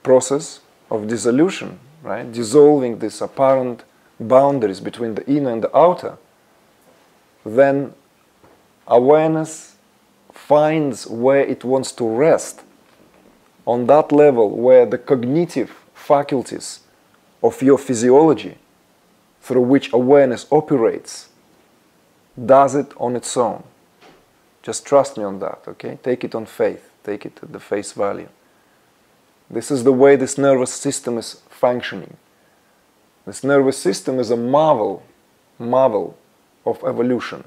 process of dissolution, right? Dissolving these apparent boundaries between the inner and the outer, then awareness finds where it wants to rest, on that level where the cognitive faculties of your physiology, through which awareness operates, does it on its own. Just trust me on that, okay? Take it on faith. Take it at the face value. This is the way this nervous system is functioning. This nervous system is a marvel of evolution.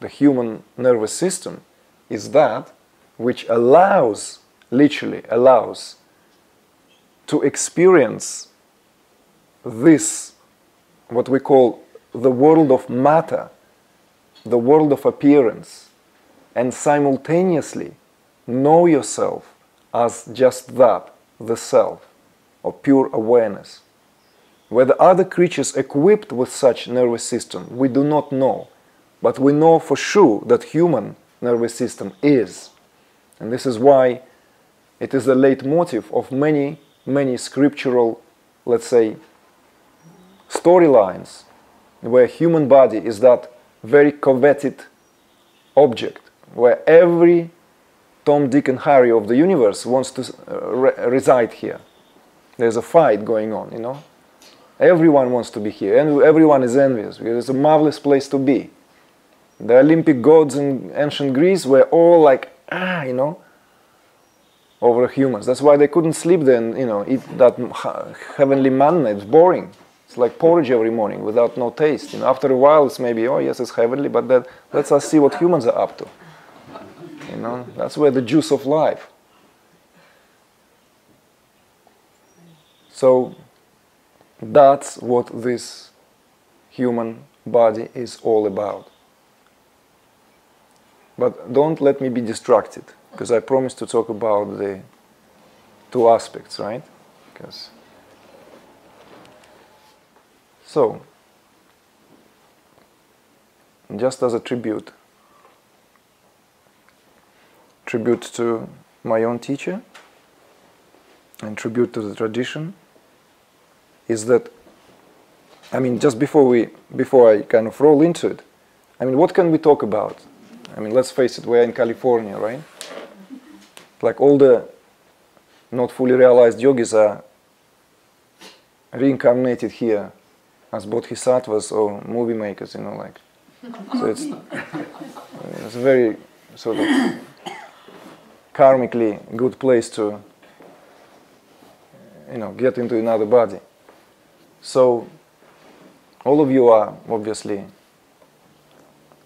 The human nervous system is that which allows, literally allows, to experience this, what we call the world of matter, the world of appearance, and simultaneously know yourself as just that, the self, of pure awareness. Whether other creatures equipped with such nervous system, we do not know. But we know for sure that human nervous system is. And this is why it is the leitmotif of many, many scriptural, let's say, storylines, where human body is that very coveted object, where every Tom, Dick, and Harry of the universe wants to reside here. There's a fight going on, you know. Everyone wants to be here, and everyone is envious, because it's a marvelous place to be. The Olympic gods in ancient Greece were all like, you know, over humans. That's why they couldn't sleep then, you know, eat that heavenly manna. It's boring. It's like porridge every morning without no taste. You know, after a while, it's maybe, oh yes, it's heavenly, but that, let's us see what humans are up to. You know, that's where the juice of life. So that's what this human body is all about. But don't let me be distracted, because I promised to talk about the two aspects, right? So, just as a tribute to my own teacher and tribute to the tradition, is that, I mean, just before I kind of roll into it, I mean, what can we talk about? I mean, let's face it, we're in California, right? Like all the not fully realized yogis are reincarnated here as bodhisattvas or movie makers, you know, like. So it's a very sort of karmically good place to, you know, get into another body. So all of you are obviously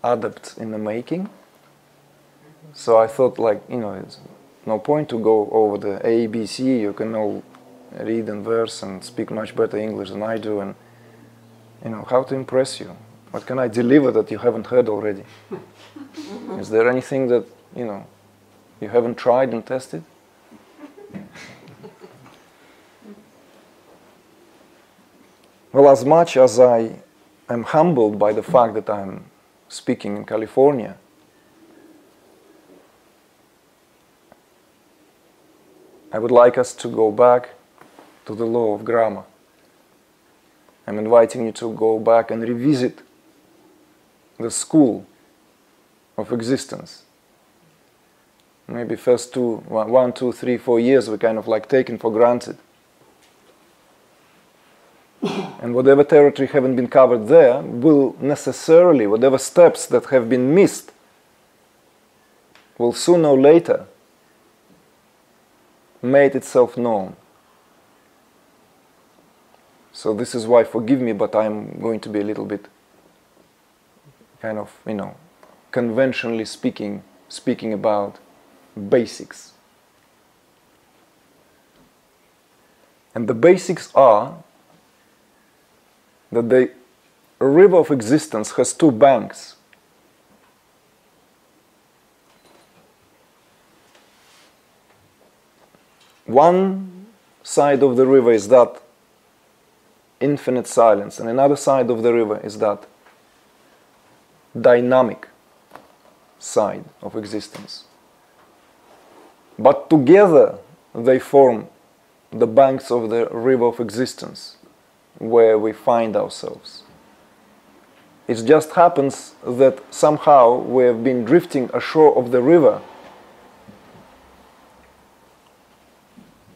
adepts in the making. So I thought, like, you know, it's no point to go over the A, B, C. You can all read and verse and speak much better English than I do. And, you know, how to impress you? What can I deliver that you haven't heard already? Is there anything that, you know, you haven't tried and tested? Well, as much as I am humbled by the fact that I'm speaking in California, I would like us to go back to the law of grammar. I'm inviting you to go back and revisit the school of existence. Maybe first 1, 2, 3, 4 years we kind of like taken for granted. And whatever territory haven't been covered there will necessarily, whatever steps that have been missed, will sooner or later make itself known. So this is why, forgive me, but I'm going to be a little bit kind of, you know, conventionally speaking about basics. And the basics are that the river of existence has two banks. One side of the river is that infinite silence, and another side of the river is that dynamic side of existence. But together they form the banks of the river of existence where we find ourselves. It just happens that somehow we have been drifting ashore of the river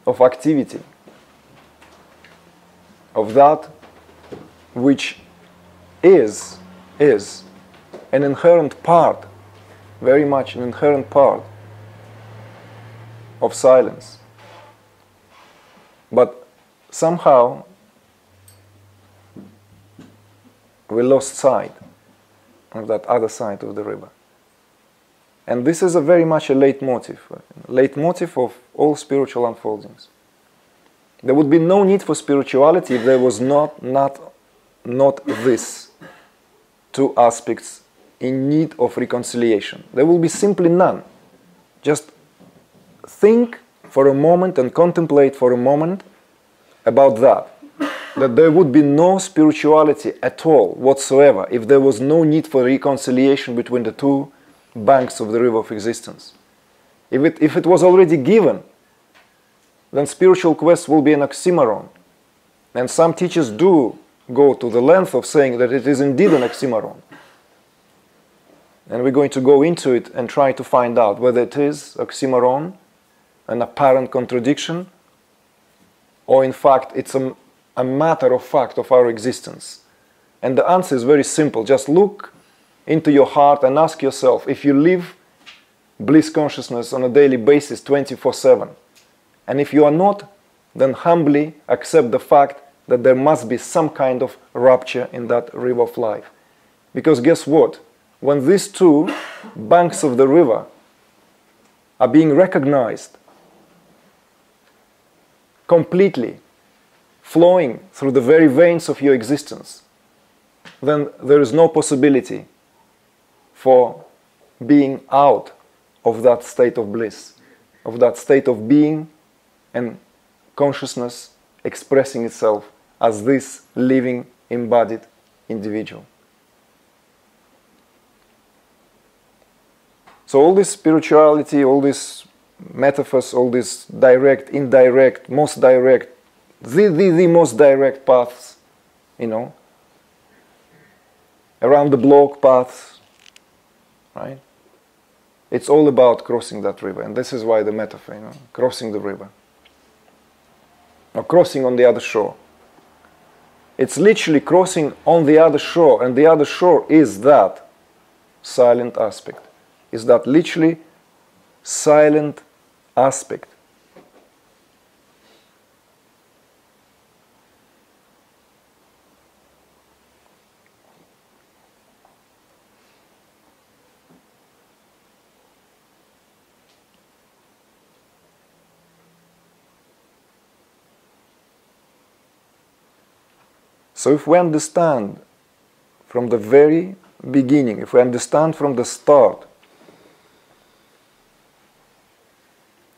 of activity, of that which is an inherent part, very much an inherent part of silence. But somehow we lost sight of that other side of the river. And this is a very much a leitmotif of all spiritual unfoldings. There would be no need for spirituality if there was not this two aspects in need of reconciliation. There will be simply none. Just think for a moment and contemplate for a moment about that there would be no spirituality at all whatsoever if there was no need for reconciliation between the two banks of the river of existence. If it was already given, then spiritual quest will be an oxymoron. And some teachers do go to the length of saying that it is indeed an oxymoron. And we're going to go into it and try to find out whether it is oxymoron, an apparent contradiction, or in fact it's a matter of fact of our existence. And the answer is very simple. Just look into your heart and ask yourself if you live bliss consciousness on a daily basis 24/7. And if you are not, then humbly accept the fact that there must be some kind of rupture in that river of life. Because guess what? When these two banks of the river are being recognized completely, flowing through the very veins of your existence, then there is no possibility for being out of that state of bliss, of that state of being and consciousness expressing itself as this living, embodied individual. So all this spirituality, all this metaphors, all this direct, indirect, most direct, the most direct paths, around the block paths, right? It's all about crossing that river, and this is why the metaphor, crossing the river, or crossing on the other shore. It's literally crossing on the other shore, and the other shore is that silent aspect, is that literally silent aspect. So if we understand from the very beginning, if we understand from the start,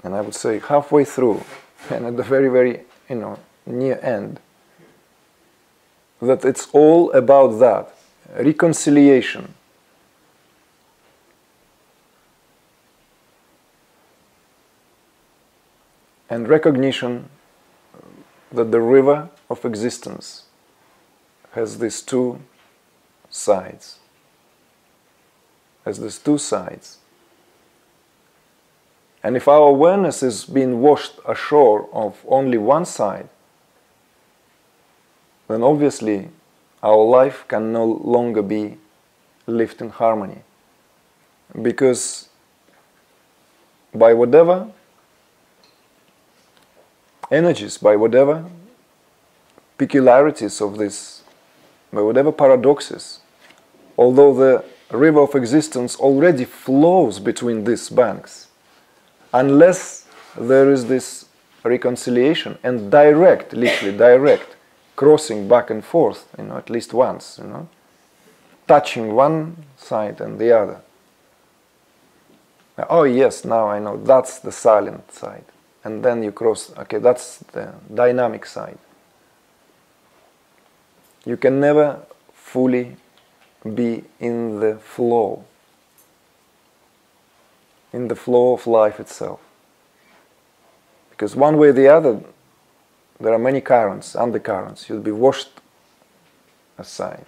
and I would say halfway through, and at the very, very, near end, that it's all about that, reconciliation. And recognition that the river of existence has these two sides. Has these two sides. And if our awareness is being washed ashore of only one side, then obviously our life can no longer be lived in harmony. Because by whatever energies, by whatever peculiarities of this, by whatever paradoxes, although the river of existence already flows between these banks, unless there is this reconciliation and direct, literally direct, crossing back and forth, at least once, touching one side and the other. Oh yes, now I know, that's the silent side. And then you cross, okay, that's the dynamic side. You can never fully be in the flow of life itself. Because one way or the other, there are many currents, undercurrents. You'll be washed aside.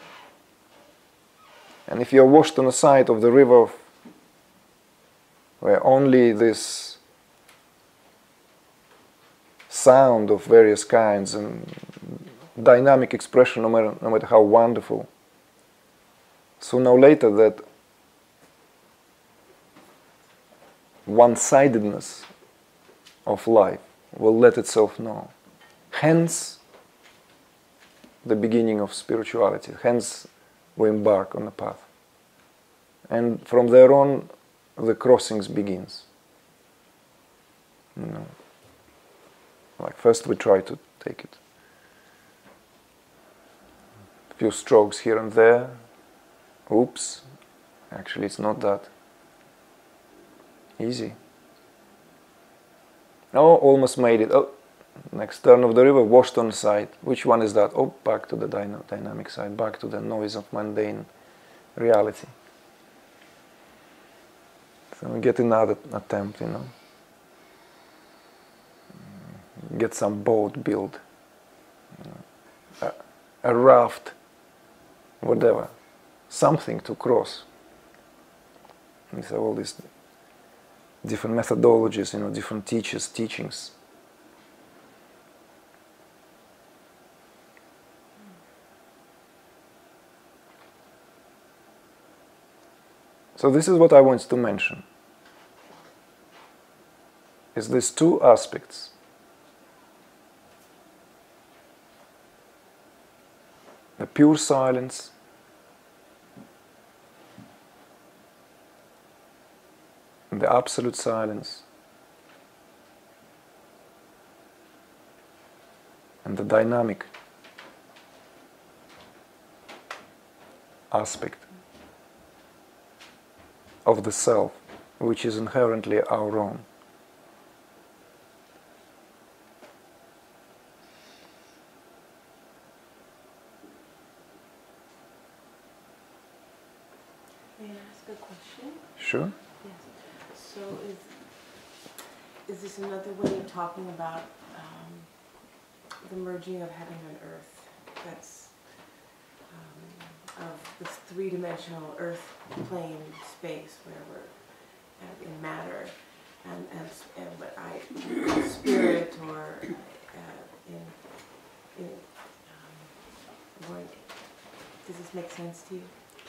And if you're washed on the side of the river where only this sound of various kinds and dynamic expression, no matter how wonderful, sooner or later that one-sidedness of life will let itself know. Hence, the beginning of spirituality. Hence, we embark on the path. And from there on, the crossings begins. You know, like first we try to take it. A few strokes here and there. Oops, actually it's not that easy. Oh, almost made it. Oh, next turn of the river, washed on the side. Which one is that? Oh, back to the dynamic side, back to the noise of mundane reality. So we get another attempt, you know. Get some boat built, you know, a raft, whatever, something to cross. These are all these different methodologies, you know, different teachers, teachings. So this is what I want to mention, is these two aspects. The pure silence and the absolute silence and the dynamic aspect of the self, which is inherently our own. May I ask a question? Sure. Yes. So is this another way of talking about the merging of heaven and earth? That's of this three-dimensional earth plane space where we're in matter and what I spirit or does this make sense to you?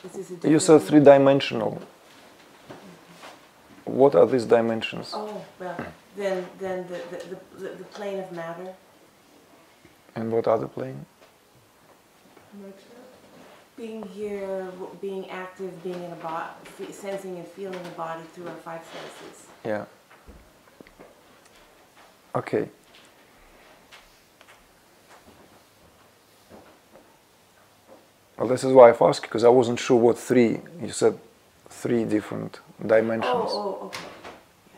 Is this a different You said three-dimensional. What are these dimensions? Oh, well, then the plane of matter. And what other plane? Being here, being active, being in a body, sensing and feeling a body through our five senses. Yeah. Okay. Well, this is why I've asked, because I wasn't sure what three. You said three different dimensions. Oh, okay.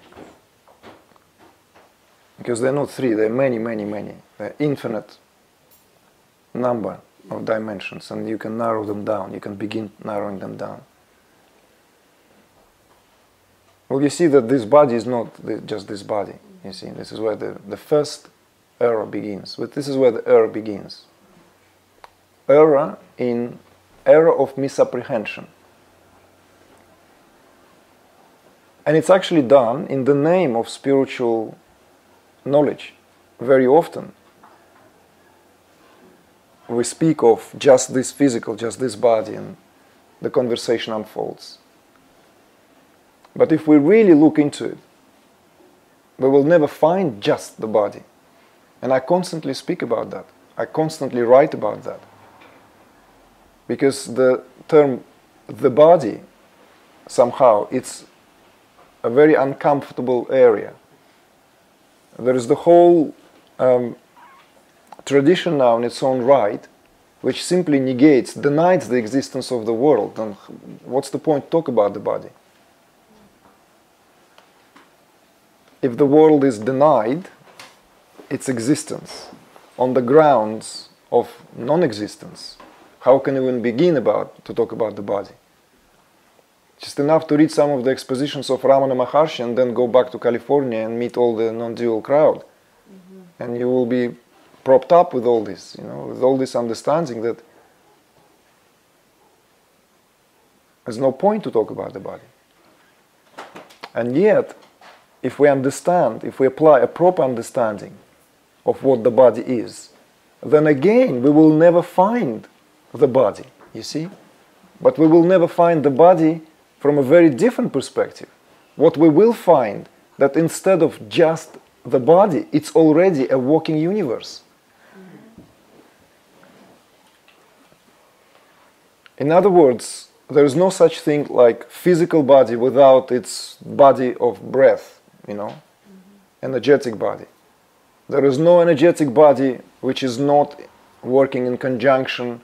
Yes. Because they're not three, they're many, many, many. They're infinite number of dimensions, and you can narrow them down. You can begin narrowing them down. Well, you see that this body is not just this body. You see, this is where the first error begins. But this is where the error begins. Error of misapprehension. And it's actually done in the name of spiritual knowledge. Very often we speak of just this physical, just this body, and the conversation unfolds. But if we really look into it, we will never find just the body. And I constantly speak about that. I constantly write about that. Because the term the body, somehow, it's a very uncomfortable area. There is the whole tradition now in its own right, which simply denies the existence of the world. And what's the point to talk about the body? If the world is denied its existence on the grounds of non-existence, how can we even begin to talk about the body? Just enough to read some of the expositions of Ramana Maharshi and then go back to California and meet all the non-dual crowd. Mm-hmm. And you will be propped up with all this, with all this understanding that there's no point to talk about the body. And yet, if we understand, if we apply a proper understanding of what the body is, then again we will never find the body, you see? But we will never find the body from a very different perspective. What we will find, that instead of just the body, it's already a walking universe. In other words, there is no such thing like physical body without its body of breath, energetic body. There is no energetic body which is not working in conjunction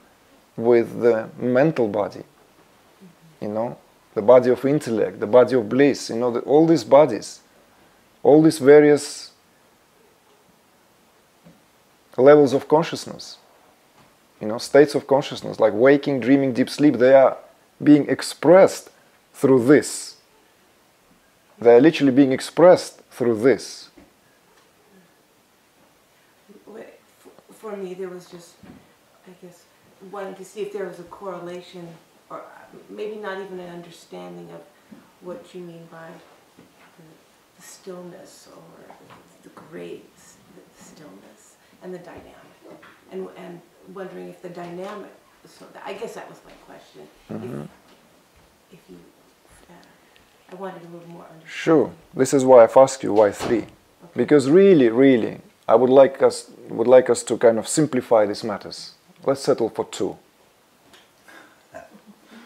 with the mental body, the body of intellect, the body of bliss, all these bodies, all these various levels of consciousness, states of consciousness, like waking, dreaming, deep sleep, they are being expressed through this. They are literally being expressed through this. For me, there was just, I guess, wanting to see if there was a correlation, or maybe not even an understanding of what you mean by the stillness, or the great stillness, and the dynamic, and wondering if the dynamic. So I guess that was my question. Mm-hmm. If you, I wanted a little more understanding. Sure. This is why I've asked you why 3, okay. Because really, I would like us to kind of simplify these matters. Let's settle for 2.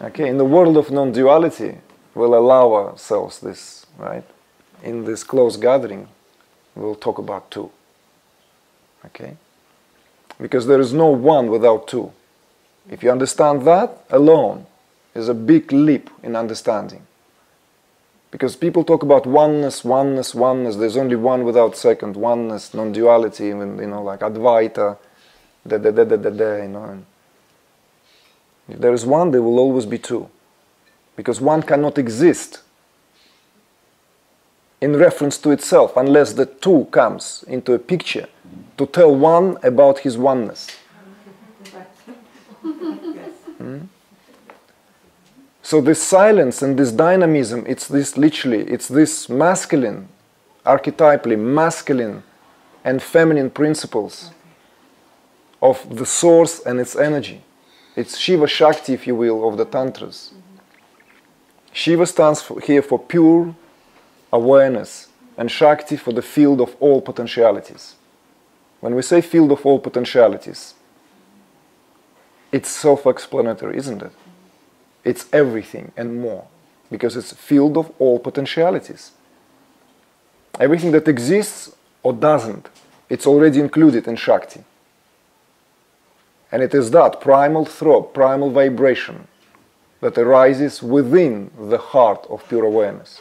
Okay. In the world of non-duality, we'll allow ourselves this, right? In this close gathering, we'll talk about 2. Okay. Because there is no 1 without 2. If you understand that alone, is a big leap in understanding. Because people talk about oneness. There's only one without second. Oneness, non-duality, even, like Advaita, And if there is one, there will always be 2, because one cannot exist in reference to itself unless the 2 comes into a picture to tell one about his oneness. So this silence and this dynamism, it's this masculine, archetypally masculine and feminine principles of the source and its energy. It's Shiva Shakti, if you will, of the Tantras. Shiva stands here for pure awareness, and Shakti for the field of all potentialities. When we say field of all potentialities, it's self-explanatory, isn't it? It's everything and more, because it's a field of all potentialities. Everything that exists or doesn't, it's already included in Shakti. And it is that primal throb, primal vibration that arises within the heart of pure awareness.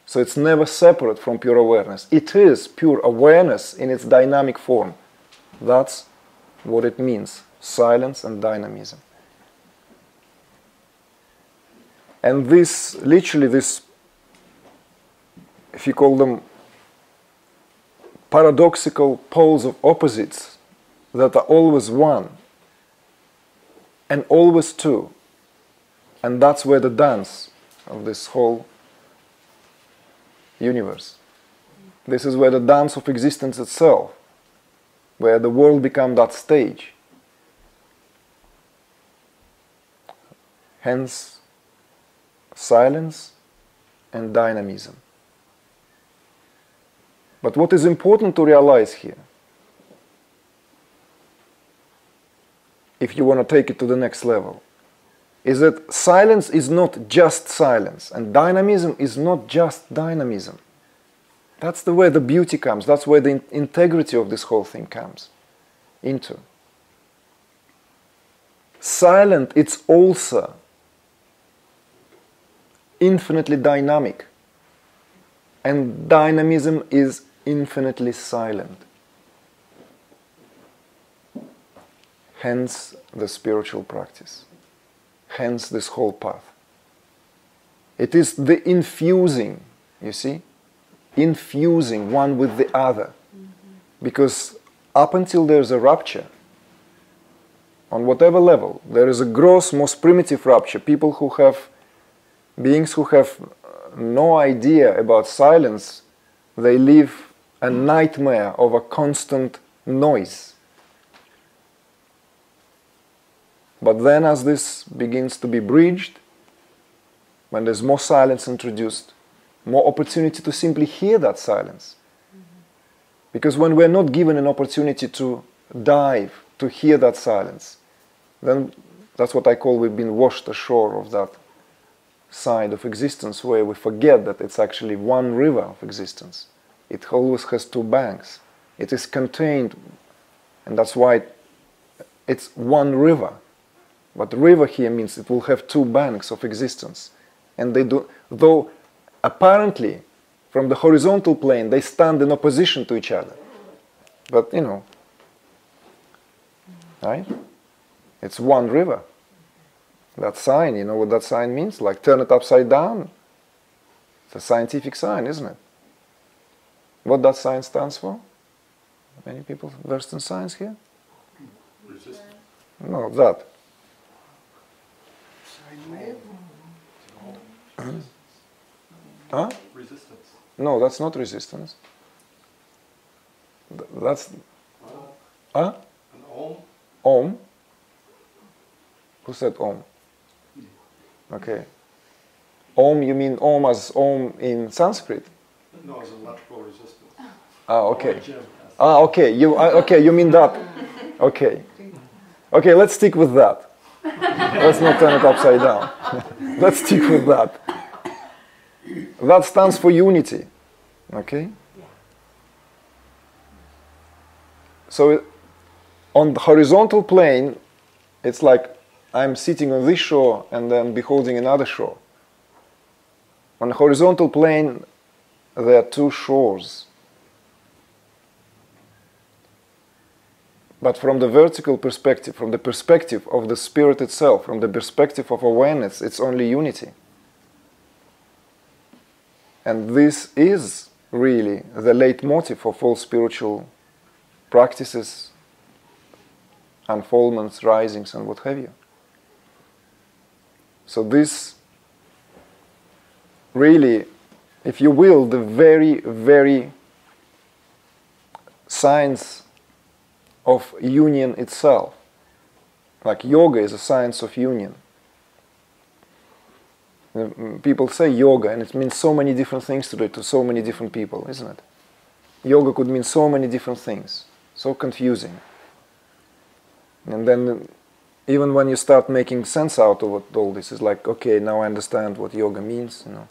So it's never separate from pure awareness. It is pure awareness in its dynamic form. That's what it means, silence and dynamism. And this, literally this, if you call them paradoxical poles of opposites that are always one and always 2, and that's where the dance of this whole universe. This is where the dance of existence itself, where the world becomes that stage. Hence, silence and dynamism. But what is important to realize here, if you want to take it to the next level, is that silence is not just silence, and dynamism is not just dynamism. That's the way the beauty comes, that's where the integrity of this whole thing comes into. Silent, it's also infinitely dynamic, and dynamism is infinitely silent. Hence the spiritual practice. Hence this whole path. It is the infusing, you see, infusing one with the other. Because up until there's a rupture, on whatever level, there is a gross, most primitive rupture. Beings who have no idea about silence, they live a nightmare of a constant noise. But then as this begins to be bridged, when there's more silence introduced, more opportunity to simply hear that silence. Because when we're not given an opportunity to dive, to hear that silence, then that's what I call we've been washed ashore of that side of existence where we forget that it's actually one river of existence. It always has two banks. It is contained, and that's why it's one river. But river here means it will have two banks of existence. And they do, though apparently from the horizontal plane they stand in opposition to each other. But you know, right? It's one river. That sign, you know what that sign means? Like turn it upside down. It's a scientific sign, isn't it? What that sign stands for? Many people versed in science here? Resistance. No, that. Huh? Resistance. No, that's not resistance. That's... Huh? An ohm. Om? Who said Om? Okay. Om, you mean Om as Om in Sanskrit? No, as electrical resistance. Ah, okay. Jim has. Ah, okay. You mean that? Okay. Okay, let's stick with that. Let's not turn it upside down. Let's stick with that. That stands for unity. Okay? So on the horizontal plane, it's like I'm sitting on this shore and then beholding another shore. On the horizontal plane, there are two shores. But from the vertical perspective, from the perspective of the spirit itself, from the perspective of awareness, it's only unity. And this is really the leitmotif of all spiritual practices, unfoldments, risings, and what have you. So this really, if you will, the very, very science of union itself. Like yoga is a science of union. People say yoga, and it means so many different things to so many different people, isn't it? Yoga could mean so many different things, so confusing. And then even when you start making sense out of what all this is, like, okay, now I understand what yoga means, you know.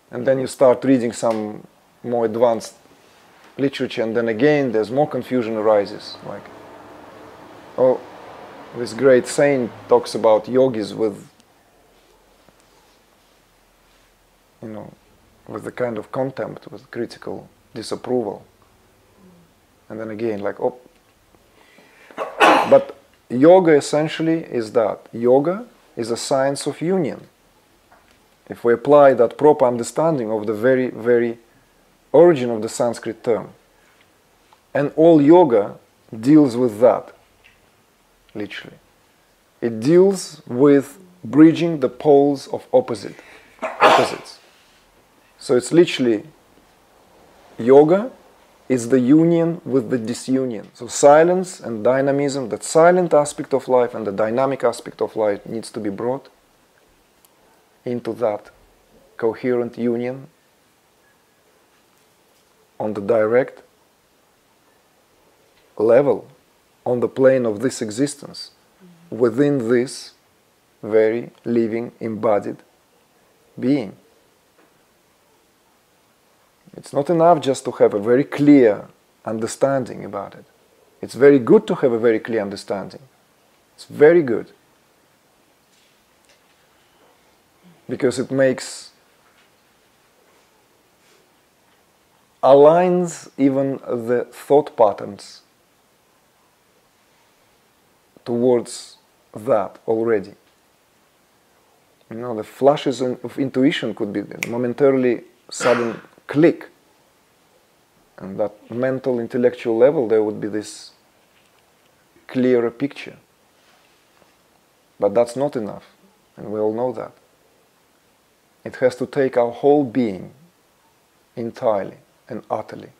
And then you start reading some more advanced literature, and then again there's more confusion arises. Like, oh, this great saint talks about yogis with, you know, with the kind of contempt, with critical disapproval. And then again, like, oh. But yoga essentially is that. Yoga is a science of union. If we apply that proper understanding of the very, very origin of the Sanskrit term. And all yoga deals with that, literally. It deals with bridging the poles of opposites. So it's literally, yoga is the union with the disunion. So silence and dynamism, that silent aspect of life and the dynamic aspect of life needs to be brought into that coherent union on the direct level, on the plane of this existence, within this very living, embodied being. It's not enough just to have a very clear understanding about it. It's very good to have a very clear understanding. It's very good. Because it aligns even the thought patterns towards that already. You know, the flashes of intuition could be momentarily sudden click, And that mental, intellectual level, there would be this clearer picture. But that's not enough, and we all know that. It has to take our whole being entirely and utterly.